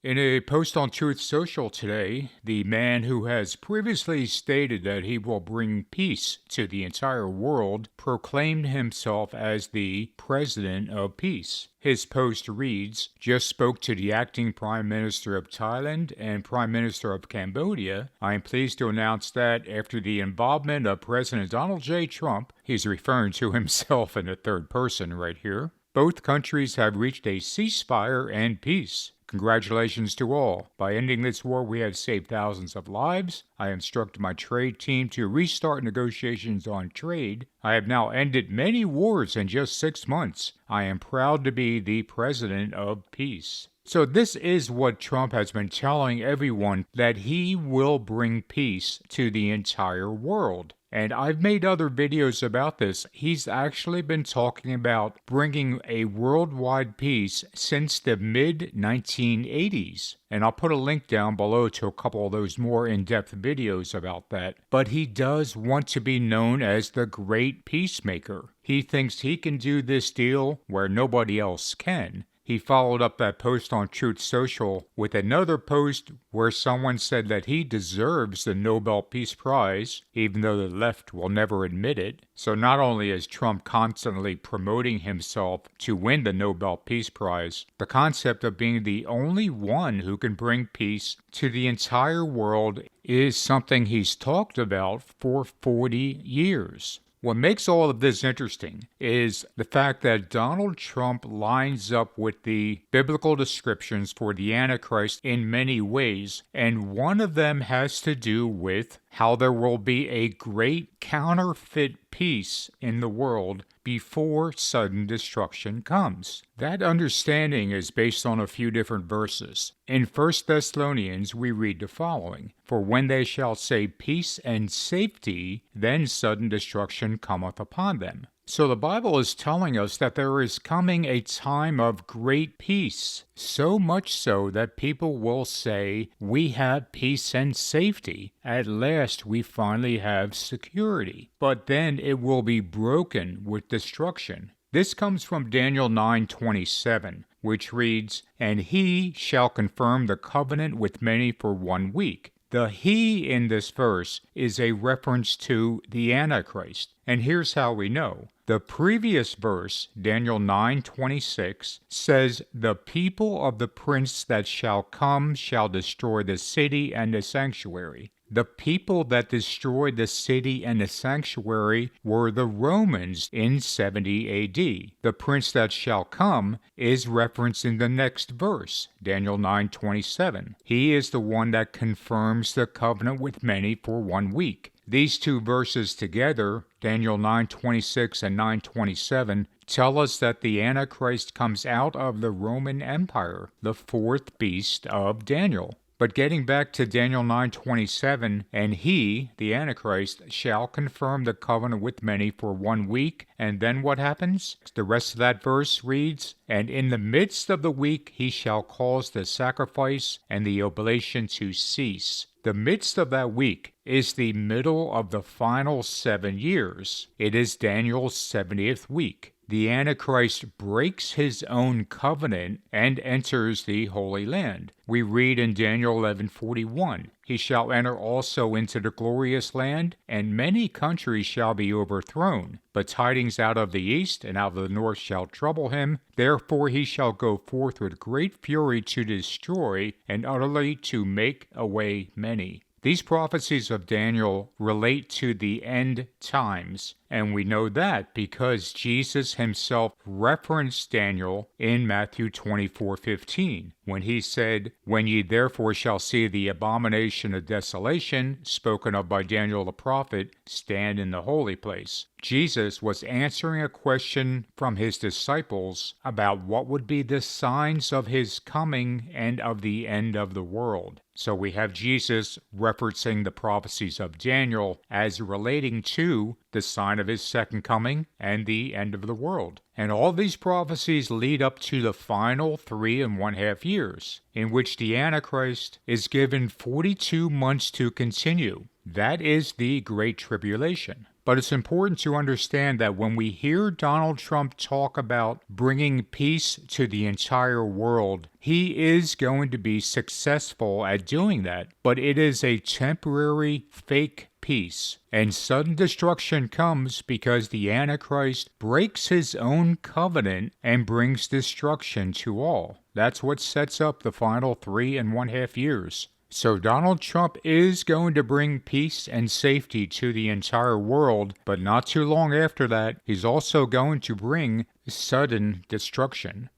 In a post on Truth Social today, the man who has previously stated that he will bring peace to the entire world proclaimed himself as the President of Peace. His post reads, "Just spoke to the acting Prime Minister of Thailand and Prime Minister of Cambodia. I am pleased to announce that after the involvement of President Donald J. Trump," he's referring to himself in the third person right here, "both countries have reached a ceasefire and peace. Congratulations to all. By ending this war, we have saved thousands of lives. I instructed my trade team to restart negotiations on trade. I have now ended many wars in just 6 months. I am proud to be the President of Peace." So this is what Trump has been telling everyone, that he will bring peace to the entire world. And I've made other videos about this. He's actually been talking about bringing a worldwide peace since the mid-1980s. And I'll put a link down below to a couple of those more in-depth videos about that. But he does want to be known as the Great Peacemaker. He thinks he can do this deal where nobody else can. He followed up that post on Truth Social with another post where someone said that he deserves the Nobel Peace Prize, even though the left will never admit it. So not only is Trump constantly promoting himself to win the Nobel Peace Prize, the concept of being the only one who can bring peace to the entire world is something he's talked about for 40 years. What makes all of this interesting is the fact that Donald Trump lines up with the biblical descriptions for the Antichrist in many ways, and one of them has to do with how there will be a great counterfeit peace in the world before sudden destruction comes. That understanding is based on a few different verses. In 1 Thessalonians, we read the following, "For when they shall say peace and safety, then sudden destruction cometh upon them." So the Bible is telling us that there is coming a time of great peace, so much so that people will say, "We have peace and safety. At last we finally have security." But then it will be broken with destruction. This comes from Daniel 9:27, which reads, "And he shall confirm the covenant with many for 1 week." The "he" in this verse is a reference to the Antichrist. And here's how we know. The previous verse, Daniel 9:26, says, "The people of the prince that shall come shall destroy the city and the sanctuary." The people that destroyed the city and the sanctuary were the Romans in 70 AD. The prince that shall come is referenced in the next verse, Daniel 9:27. He is the one that confirms the covenant with many for 1 week. These two verses together, Daniel 9:26 and 9:27, tell us that the Antichrist comes out of the Roman Empire, the fourth beast of Daniel. But getting back to Daniel 9:27, "And he," the Antichrist, "shall confirm the covenant with many for 1 week." And then what happens? The rest of that verse reads, "And in the midst of the week he shall cause the sacrifice and the oblation to cease." The midst of that week is the middle of the final 7 years. It is Daniel's 70th week. The Antichrist breaks his own covenant and enters the Holy Land. We read in Daniel 11:41, "He shall enter also into the glorious land, and many countries shall be overthrown. But tidings out of the east and out of the north shall trouble him. Therefore he shall go forth with great fury to destroy, and utterly to make away many." These prophecies of Daniel relate to the end times, and we know that because Jesus himself referenced Daniel in Matthew 24:15, when he said, "When ye therefore shall see the abomination of desolation, spoken of by Daniel the prophet, stand in the holy place." Jesus was answering a question from his disciples about what would be the signs of his coming and of the end of the world. So we have Jesus referencing the prophecies of Daniel as relating to the sign of his second coming and the end of the world. And all these prophecies lead up to the final 3.5 years, in which the Antichrist is given 42 months to continue. That is the Great Tribulation. But it's important to understand that when we hear Donald Trump talk about bringing peace to the entire world, he is going to be successful at doing that. But it is a temporary, fake peace. And sudden destruction comes because the Antichrist breaks his own covenant and brings destruction to all. That's what sets up the final 3.5 years. So Donald Trump is going to bring peace and safety to the entire world, but not too long after that, he's also going to bring sudden destruction.